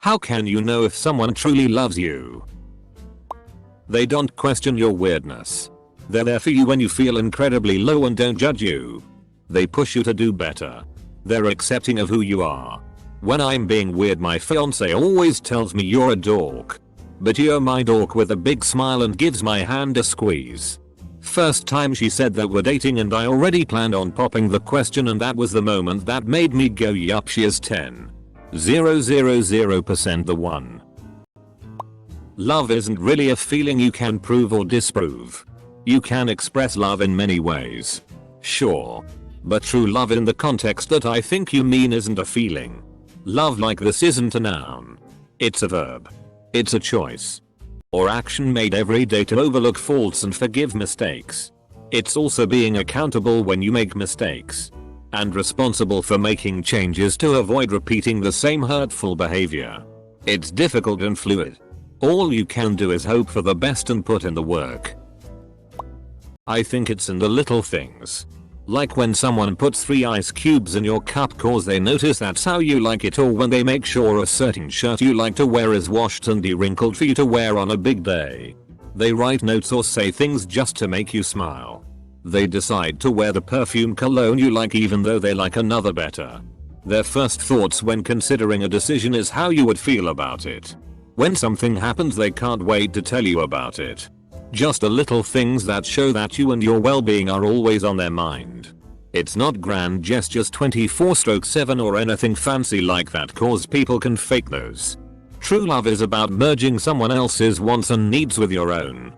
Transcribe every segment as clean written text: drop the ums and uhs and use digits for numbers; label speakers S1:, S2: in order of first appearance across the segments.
S1: How can you know if someone truly loves you? They don't question your weirdness. They're there for you when you feel incredibly low and don't judge you. They push you to do better. They're accepting of who you are. When I'm being weird, my fiance always tells me you're a dork. But you're my dork with a big smile and gives my hand a squeeze. First time she said that we're dating and I already planned on popping the question, and that was the moment that made me go yup, she is 10,000% the one. Love isn't really a feeling you can prove or disprove. You can express love in many ways. Sure. But true love in the context that I think you mean isn't a feeling. Love like this isn't a noun. It's a verb. It's a choice or action made every day to overlook faults and forgive mistakes. It's also being accountable when you make mistakes and responsible for making changes to avoid repeating the same hurtful behavior. It's difficult and fluid. All you can do is hope for the best and put in the work. I think it's in the little things. Like when someone puts 3 ice cubes in your cup cause they notice that's how you like it, or when they make sure a certain shirt you like to wear is washed and de-wrinkled for you to wear on a big day. They write notes or say things just to make you smile. They decide to wear the perfume cologne you like even though they like another better. Their first thoughts when considering a decision is how you would feel about it. When something happens, they can't wait to tell you about it. Just the little things that show that you and your well-being are always on their mind. It's not grand gestures 24/7 or anything fancy like that cause people can fake those. True love is about merging someone else's wants and needs with your own.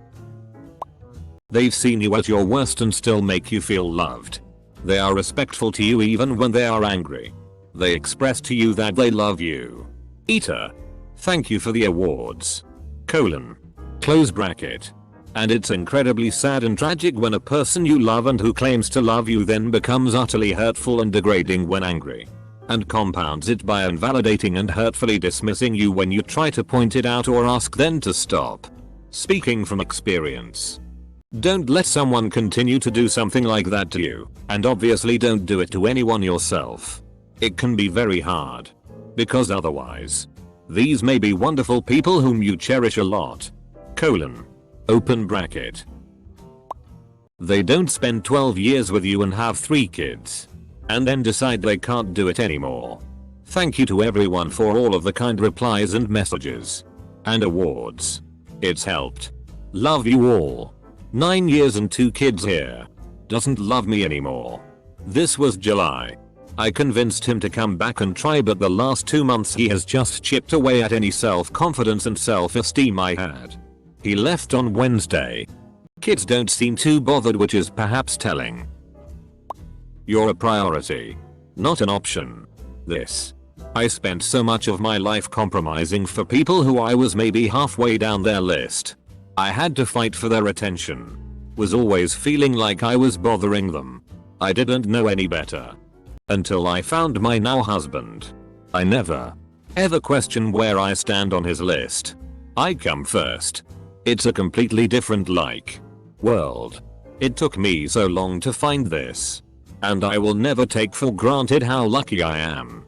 S1: They've seen you at your worst and still make you feel loved. They are respectful to you even when they are angry. They express to you that they love you. Eater. Thank you for the awards. Close bracket. And it's incredibly sad and tragic when a person you love and who claims to love you then becomes utterly hurtful and degrading when angry. And compounds it by invalidating and hurtfully dismissing you when you try to point it out or ask them to stop. Speaking from experience. Don't let someone continue to do something like that to you, and obviously don't do it to anyone yourself. It can be very hard. Because otherwise, these may be wonderful people whom you cherish a lot. Open bracket. They don't spend 12 years with you and have 3 kids. And then decide they can't do it anymore. Thank you to everyone for all of the kind replies and messages. And awards. It's helped. Love you all. 9 years and 2 kids here. Doesn't love me anymore. This was July. I convinced him to come back and try, but the last 2 months he has just chipped away at any self-confidence and self-esteem I had. He left on Wednesday. Kids don't seem too bothered, which is perhaps telling. You're a priority, not an option. I spent so much of my life compromising for people who I was maybe halfway down their list. I had to fight for their attention. Was always feeling like I was bothering them. I didn't know any better. Until I found my now husband. I never, ever question where I stand on his list. I come first. It's a completely different world. It took me so long to find this. And I will never take for granted how lucky I am.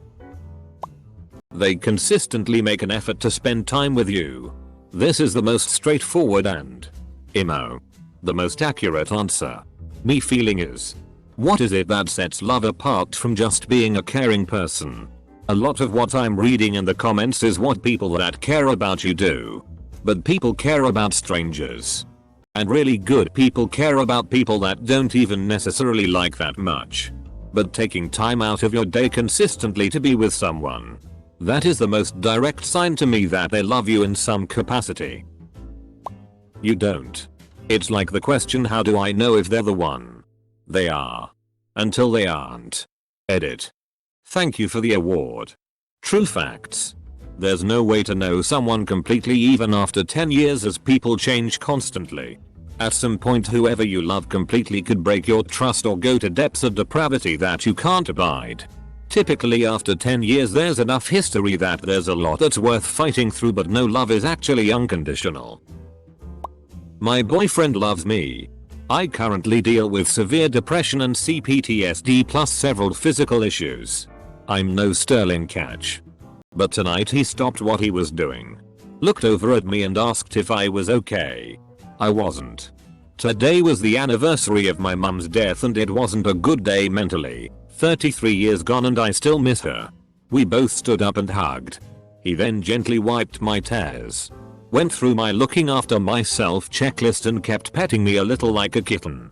S1: They consistently make an effort to spend time with you. This is the most straightforward and the most accurate answer. Me feeling is, what is it that sets love apart from just being a caring person? A lot of what I'm reading in the comments is what people that care about you do. But people care about strangers. And really good people care about people that don't even necessarily like that much. But taking time out of your day consistently to be with someone, that is the most direct sign to me that they love you in some capacity. You don't. It's like the question, how do I know if they're the one? They are. Until they aren't. Edit. Thank you for the award. True facts. There's no way to know someone completely even after 10 years, as people change constantly. At some point whoever you love completely could break your trust or go to depths of depravity that you can't abide. Typically after 10 years there's enough history that there's a lot that's worth fighting through, but no love is actually unconditional. My boyfriend loves me. I currently deal with severe depression and CPTSD plus several physical issues. I'm no sterling catch. But tonight he stopped what he was doing, looked over at me and asked if I was okay. I wasn't. Today was the anniversary of my mum's death and it wasn't a good day mentally. 33 years gone and I still miss her. We both stood up and hugged. He then gently wiped my tears, went through my looking after myself checklist and kept petting me a little like a kitten.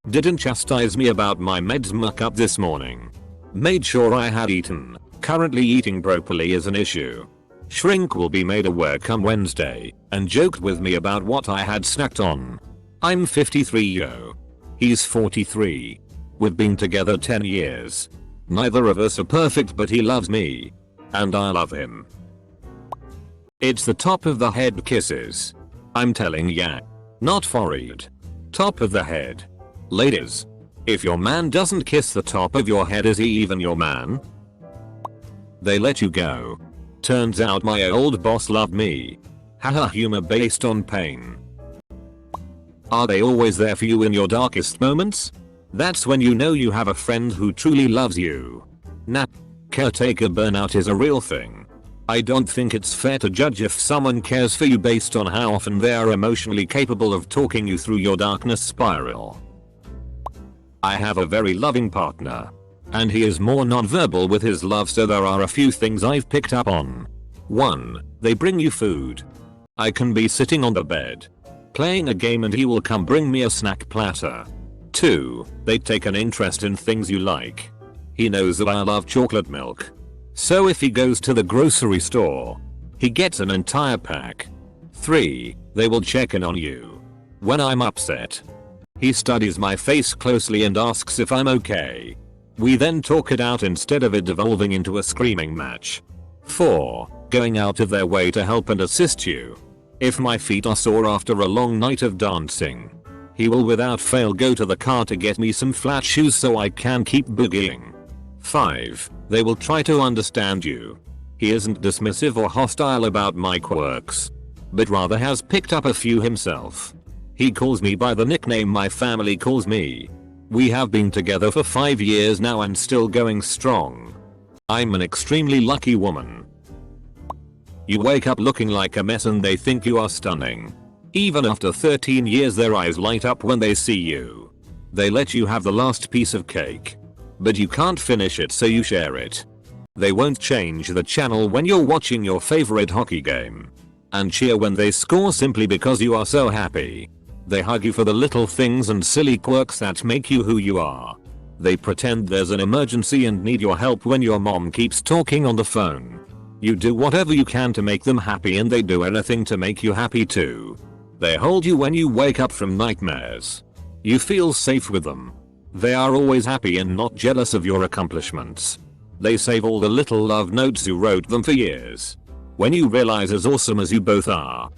S1: Didn't chastise me about my meds muck up this morning. Made sure I had eaten. Currently eating broccoli is an issue. Shrink will be made aware come Wednesday, and joked with me about what I had snacked on. I'm 53 yo. He's 43. We've been together 10 years. Neither of us are perfect but he loves me. And I love him. It's the top of the head kisses. I'm telling ya. Not forehead. Top of the head. Ladies. If your man doesn't kiss the top of your head, is he even your man? They let you go. Turns out my old boss loved me. Haha, humor based on pain. Are they always there for you in your darkest moments? That's when you know you have a friend who truly loves you. Nah. Caretaker burnout is a real thing. I don't think it's fair to judge if someone cares for you based on how often they are emotionally capable of talking you through your darkness spiral. I have a very loving partner. And he is more nonverbal with his love, so there are a few things I've picked up on. 1. They bring you food. I can be sitting on the bed, playing a game and he will come bring me a snack platter. 2. They take an interest in things you like. He knows that I love chocolate milk. So if he goes to the grocery store, he gets an entire pack. 3. They will check in on you when I'm upset. He studies my face closely and asks if I'm okay. We then talk it out instead of it devolving into a screaming match. 4. Going out of their way to help and assist you. If my feet are sore after a long night of dancing, he will without fail go to the car to get me some flat shoes so I can keep boogieing. 5. They will try to understand you. He isn't dismissive or hostile about my quirks, but rather has picked up a few himself. He calls me by the nickname my family calls me. We have been together for 5 years now and still going strong. I'm an extremely lucky woman. You wake up looking like a mess and they think you are stunning. Even after 13 years their eyes light up when they see you. They let you have the last piece of cake, but you can't finish it so you share it. They won't change the channel when you're watching your favorite hockey game, and cheer when they score simply because you are so happy. They hug you for the little things and silly quirks that make you who you are. They pretend there's an emergency and need your help when your mom keeps talking on the phone. You do whatever you can to make them happy and they do anything to make you happy too. They hold you when you wake up from nightmares. You feel safe with them. They are always happy and not jealous of your accomplishments. They save all the little love notes you wrote them for years. When you realize as awesome as you both are,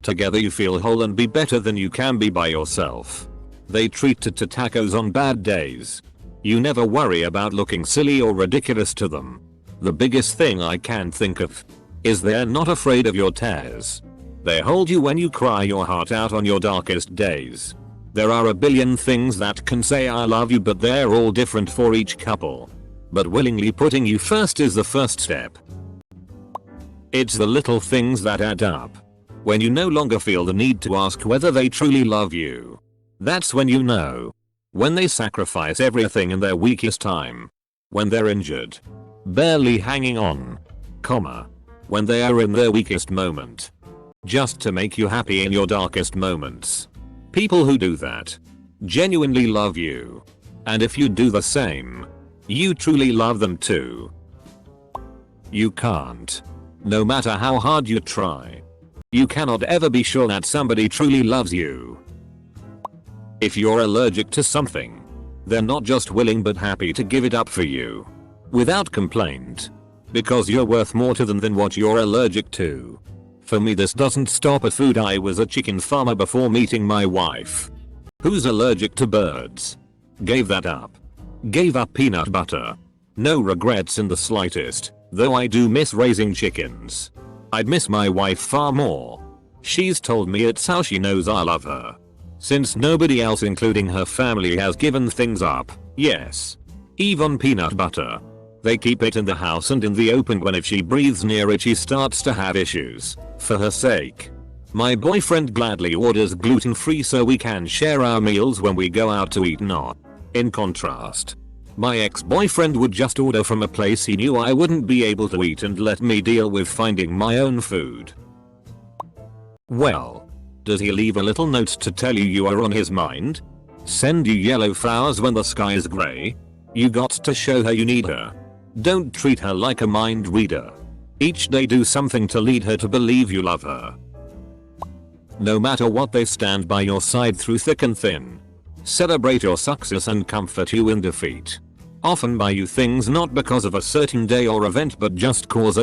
S1: together you feel whole and be better than you can be by yourself. They treat it to tacos on bad days. You never worry about looking silly or ridiculous to them. The biggest thing I can think of is they're not afraid of your tears. They hold you when you cry your heart out on your darkest days. There are a billion things that can say I love you, but they're all different for each couple. But willingly putting you first is the first step. It's the little things that add up. When you no longer feel the need to ask whether they truly love you. That's when you know. When they sacrifice everything in their weakest time. When they're injured, barely hanging on, when they are in their weakest moment, just to make you happy in your darkest moments. People who do that genuinely love you. And if you do the same, you truly love them too. You can't. No matter how hard you try, you cannot ever be sure that somebody truly loves you. If you're allergic to something, they're not just willing but happy to give it up for you, without complaint, because you're worth more to them than what you're allergic to. For me, this doesn't stop at food. I was a chicken farmer before meeting my wife, who's allergic to birds. Gave that up. Gave up peanut butter. No regrets in the slightest, though I do miss raising chickens. I'd miss my wife far more. She's told me it's how she knows I love her. Since nobody else including her family has given things up, yes. Even peanut butter. They keep it in the house and in the open when if she breathes near it she starts to have issues, for her sake. My boyfriend gladly orders gluten-free so we can share our meals when we go out to eat not. In contrast, my ex-boyfriend would just order from a place he knew I wouldn't be able to eat and let me deal with finding my own food. Well, does he leave a little note to tell you are on his mind? Send you yellow flowers when the sky is grey? You got to show her you need her. Don't treat her like a mind reader. Each day do something to lead her to believe you love her. No matter what, they stand by your side through thick and thin. Celebrate your success and comfort you in defeat. Often buy you things not because of a certain day or event but just cause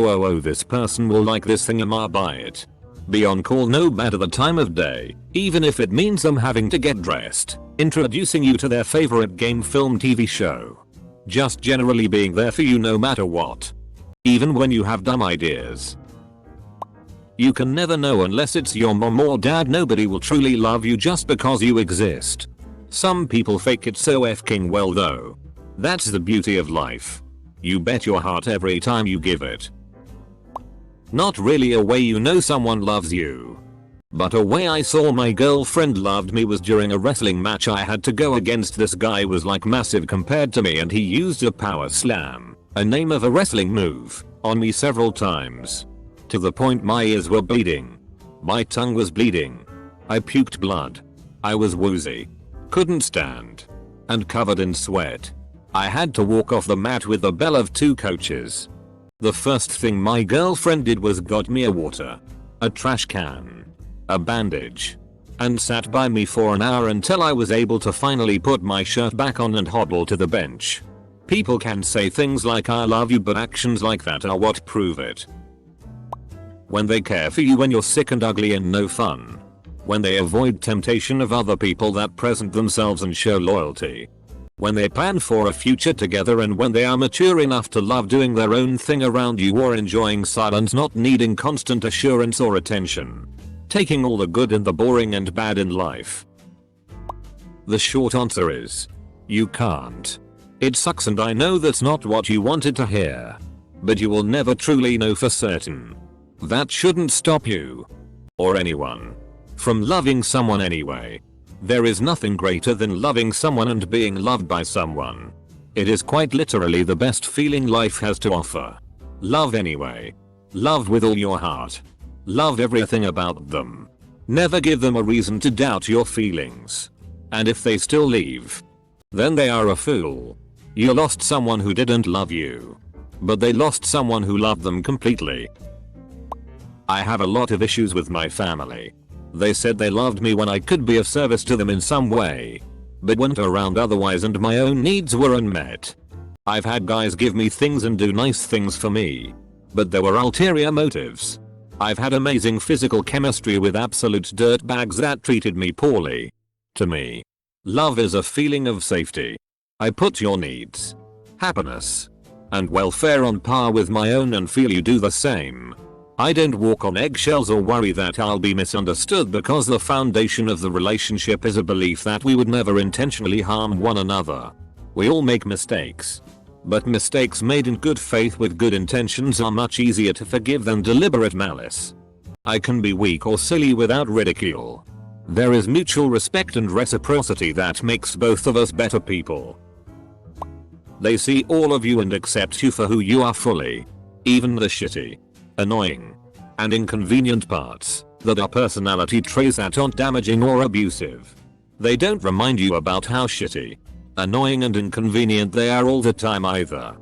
S1: this person will like this thing and I'll buy it. Be on call no matter the time of day, even if it means them having to get dressed, introducing you to their favorite game, film, TV show. Just generally being there for you no matter what. Even when you have dumb ideas. You can never know unless it's your mom or dad. Nobody will truly love you just because you exist. Some people fake it so effing well though. That's the beauty of life. You bet your heart every time you give it. Not really a way you know someone loves you. But a way I saw my girlfriend loved me was during a wrestling match. I had to go against this guy was like massive compared to me and he used a power slam, a name of a wrestling move, on me several times. To the point my ears were bleeding. My tongue was bleeding. I puked blood. I was woozy. Couldn't stand. And covered in sweat. I had to walk off the mat with the bell of 2 coaches. The first thing my girlfriend did was got me a water, a trash can, a bandage, and sat by me for an hour until I was able to finally put my shirt back on and hobble to the bench. People can say things like I love you but actions like that are what prove it. When they care for you when you're sick and ugly and no fun. When they avoid temptation of other people that present themselves and show loyalty. When they plan for a future together and when they are mature enough to love doing their own thing around you or enjoying silence, not needing constant assurance or attention. Taking all the good and the boring and bad in life. The short answer is, you can't. It sucks and I know that's not what you wanted to hear. But you will never truly know for certain. That shouldn't stop you. Or anyone. From loving someone anyway. There is nothing greater than loving someone and being loved by someone. It is quite literally the best feeling life has to offer. Love anyway. Love with all your heart. Love everything about them. Never give them a reason to doubt your feelings. And if they still leave, then they are a fool. You lost someone who didn't love you. But they lost someone who loved them completely. I have a lot of issues with my family. They said they loved me when I could be of service to them in some way. But weren't around otherwise and my own needs were unmet. I've had guys give me things and do nice things for me. But there were ulterior motives. I've had amazing physical chemistry with absolute dirtbags that treated me poorly. To me, love is a feeling of safety. I put your needs, happiness, and welfare on par with my own and feel you do the same. I don't walk on eggshells or worry that I'll be misunderstood because the foundation of the relationship is a belief that we would never intentionally harm one another. We all make mistakes. But mistakes made in good faith with good intentions are much easier to forgive than deliberate malice. I can be weak or silly without ridicule. There is mutual respect and reciprocity that makes both of us better people. They see all of you and accept you for who you are fully. Even the shitty, annoying, and inconvenient parts that are personality traits that aren't damaging or abusive. They don't remind you about how shitty, annoying and inconvenient they are all the time either.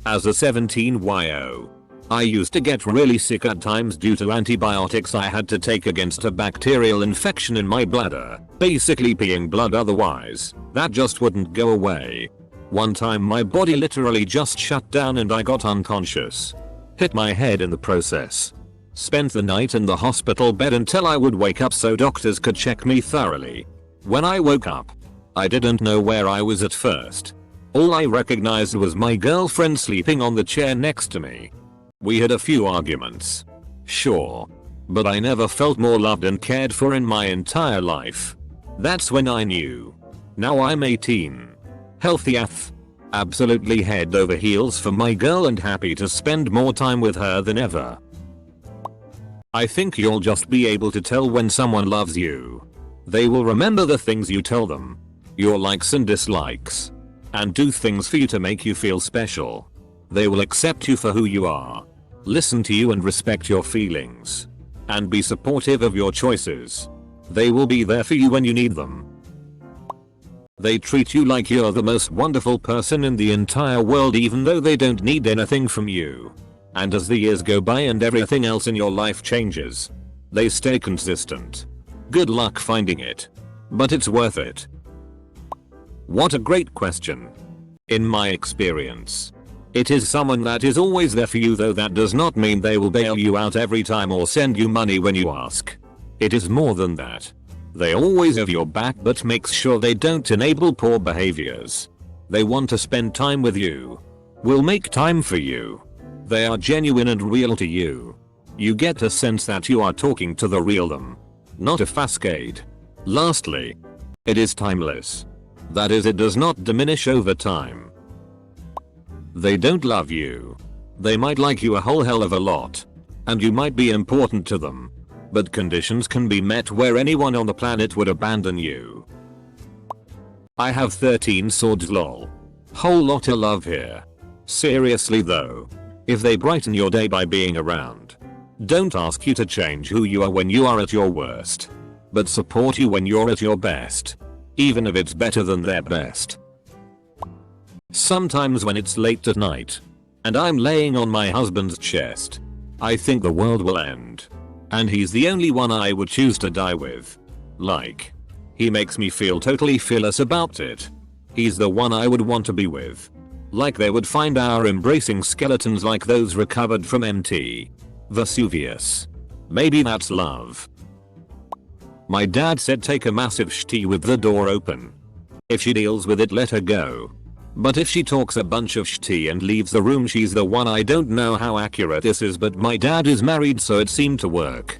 S1: As a 17-year-old, I used to get really sick at times due to antibiotics I had to take against a bacterial infection in my bladder, basically peeing blood otherwise, that just wouldn't go away. One time my body literally just shut down and I got unconscious. Hit my head in the process. Spent the night in the hospital bed until I would wake up so doctors could check me thoroughly. When I woke up, I didn't know where I was at first. All I recognized was my girlfriend sleeping on the chair next to me. We had a few arguments. Sure. But I never felt more loved and cared for in my entire life. That's when I knew. Now I'm 18. Healthy AF. Absolutely head over heels for my girl and happy to spend more time with her than ever. I think you'll just be able to tell when someone loves you. They will remember the things you tell them, your likes and dislikes, and do things for you to make you feel special. They will accept you for who you are, listen to you and respect your feelings, and be supportive of your choices. They will be there for you when you need them. They treat you like you're the most wonderful person in the entire world even though they don't need anything from you. And as the years go by and everything else in your life changes, they stay consistent. Good luck finding it. But it's worth it. What a great question. In my experience, it is someone that is always there for you, though that does not mean they will bail you out every time or send you money when you ask. It is more than that. They always have your back but makes sure they don't enable poor behaviors. They want to spend time with you. Will make time for you. They are genuine and real to you. You get a sense that you are talking to the real them, not a facade. Lastly, it is timeless. That is, it does not diminish over time. They don't love you. They might like you a whole hell of a lot, and you might be important to them. But conditions can be met where anyone on the planet would abandon you. I have 13 swords lol. Whole lot of love here. Seriously though. If they brighten your day by being around, don't ask you to change who you are when you are at your worst, but support you when you're at your best, even if it's better than their best. Sometimes when it's late at night, and I'm laying on my husband's chest, I think the world will end. And he's the only one I would choose to die with. Like, he makes me feel totally fearless about it. He's the one I would want to be with. Like they would find our embracing skeletons like those recovered from Mt. Vesuvius. Maybe that's love. My dad said take a massive shitty with the door open. If she deals with it, let her go. But if she talks a bunch of shitty and leaves the room, she's the one. I don't know how accurate this is, but my dad is married, so it seemed to work.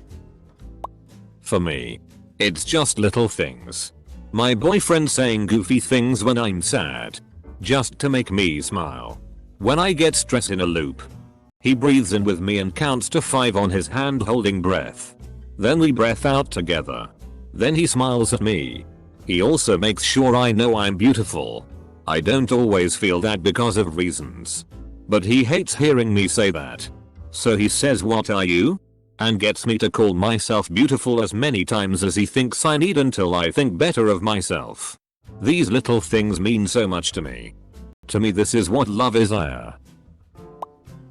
S1: For me, it's just little things. My boyfriend saying goofy things when I'm sad, just to make me smile. When I get stressed in a loop, he breathes in with me and counts to 5 on his hand holding breath. Then we breath out together. Then he smiles at me. He also makes sure I know I'm beautiful. I don't always feel that because of reasons, but he hates hearing me say that. So he says, "What are you?" and gets me to call myself beautiful as many times as he thinks I need until I think better of myself. These little things mean so much to me. To me, this is what love is.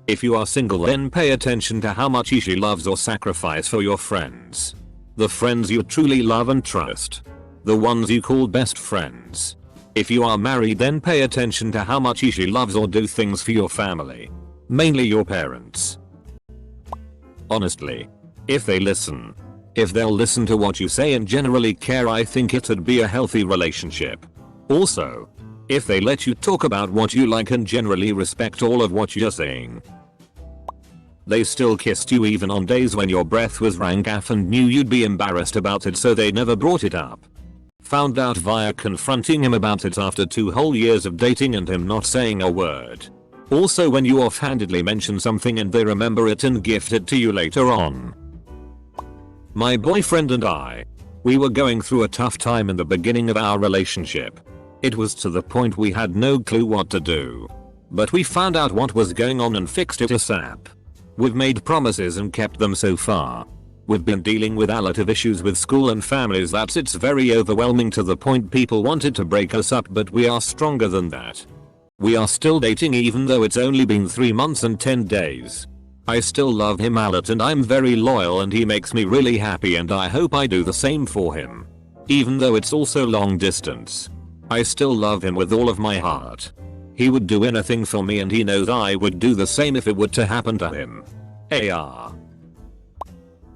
S1: If you are single, then pay attention to how much she loves or sacrifice for your friends. The friends you truly love and trust. The ones you call best friends. If you are married, then pay attention to how much she loves or do things for your family. Mainly your parents. Honestly, if they listen, if they'll listen to what you say and generally care, I think it'd be a healthy relationship. Also, if they let you talk about what you like and generally respect all of what you're saying. They still kissed you even on days when your breath was rank AF and knew you'd be embarrassed about it, so they never brought it up. Found out via confronting him about it after 2 whole years of dating and him not saying a word. Also when you offhandedly mention something and they remember it and gift it to you later on. My boyfriend and I, we were going through a tough time in the beginning of our relationship. It was to the point we had no clue what to do. But we found out what was going on and fixed it ASAP. We've made promises and kept them so far. We've been dealing with a lot of issues with school and families that it's very overwhelming to the point people wanted to break us up, but we are stronger than that. We are still dating even though it's only been 3 months and 10 days. I still love him a lot and I'm very loyal and he makes me really happy, and I hope I do the same for him. Even though it's also long distance, I still love him with all of my heart. He would do anything for me and he knows I would do the same if it were to happen to him. AR.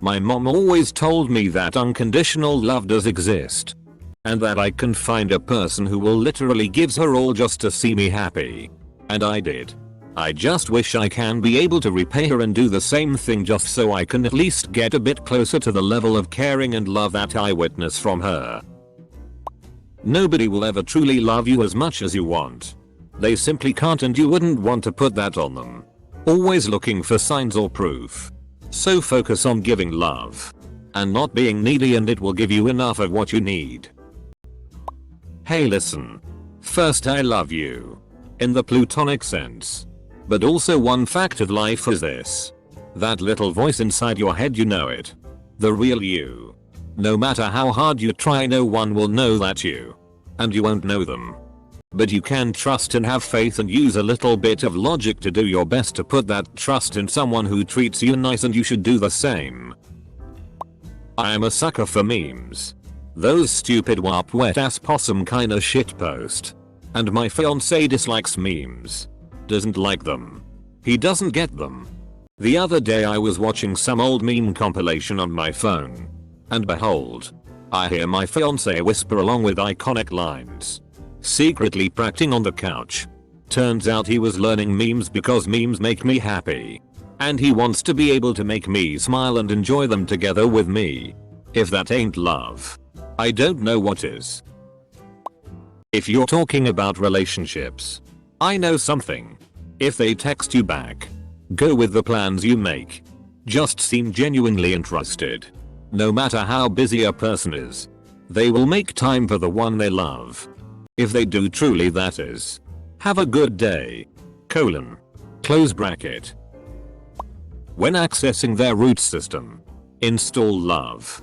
S1: My mom always told me that unconditional love does exist. And that I can find a person who will literally gives her all just to see me happy. And I did. I just wish I can be able to repay her and do the same thing just so I can at least get a bit closer to the level of caring and love that I witness from her. Nobody will ever truly love you as much as you want. They simply can't, and you wouldn't want to put that on them. Always looking for signs or proof. So focus on giving love and not being needy, and it will give you enough of what you need. Hey listen. First, I love you in the platonic sense. But also one fact of life is this. That little voice inside your head, you know it. The real you. No matter how hard you try, no one will know that you. And you won't know them. But you can trust and have faith and use a little bit of logic to do your best to put that trust in someone who treats you nice, and you should do the same. I am a sucker for memes. Those stupid wap wet ass possum kinda shitpost. And my fiance dislikes memes. Doesn't like them. He doesn't get them. The other day I was watching some old meme compilation on my phone. And behold, I hear my fiance whisper along with iconic lines. Secretly practicing on the couch. Turns out he was learning memes because memes make me happy. And he wants to be able to make me smile and enjoy them together with me. If that ain't love, I don't know what is. If you're talking about relationships, I know something. If they text you back, go with the plans you make. Just seem genuinely interested. No matter how busy a person is, they will make time for the one they love. If they do truly, that is. Have a good day. Close bracket. When accessing their root system, install love.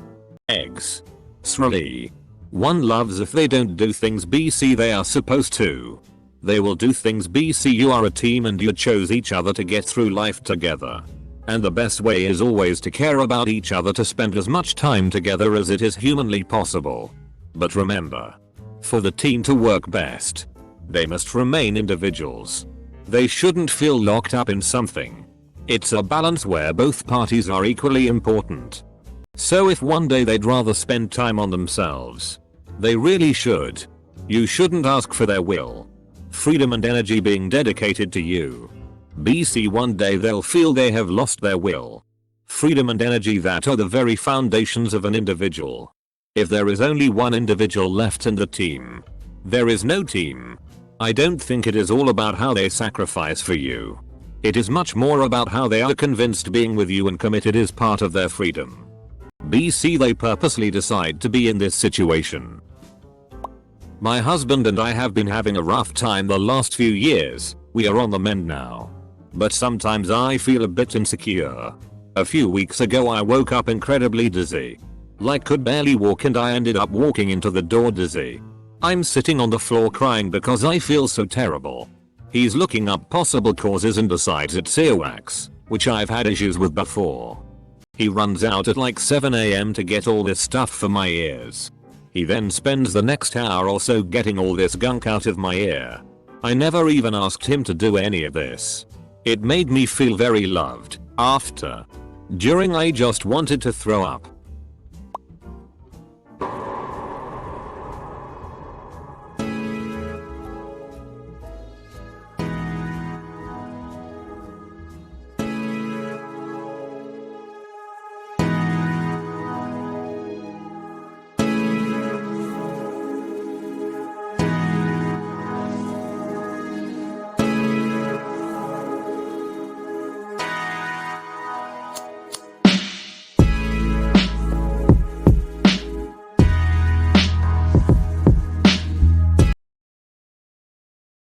S1: Eggs. Srali. One loves if they don't do things BC they are supposed to. They will do things BC you are a team and you chose each other to get through life together. And the best way is always to care about each other, to spend as much time together as it is humanly possible. But remember, for the team to work best, they must remain individuals. They shouldn't feel locked up in something. It's a balance where both parties are equally important. So if one day they'd rather spend time on themselves, they really should. You shouldn't ask for their will, freedom and energy being dedicated to you. BC one day they'll feel they have lost their will, freedom and energy that are the very foundations of an individual. If there is only one individual left in the team, there is no team. I don't think it is all about how they sacrifice for you. It is much more about how they are convinced being with you and committed is part of their freedom. BC they purposely decide to be in this situation. My husband and I have been having a rough time the last few years. We are on the mend now. But sometimes I feel a bit insecure. A few weeks ago I woke up incredibly dizzy. Like could barely walk, and I ended up walking into the door dizzy. I'm sitting on the floor crying because I feel so terrible. He's looking up possible causes and decides it's earwax, which I've had issues with before. He runs out at like 7 AM to get all this stuff for my ears. He then spends the next hour or so getting all this gunk out of my ear. I never even asked him to do any of this. It made me feel very loved. During I just wanted to throw up.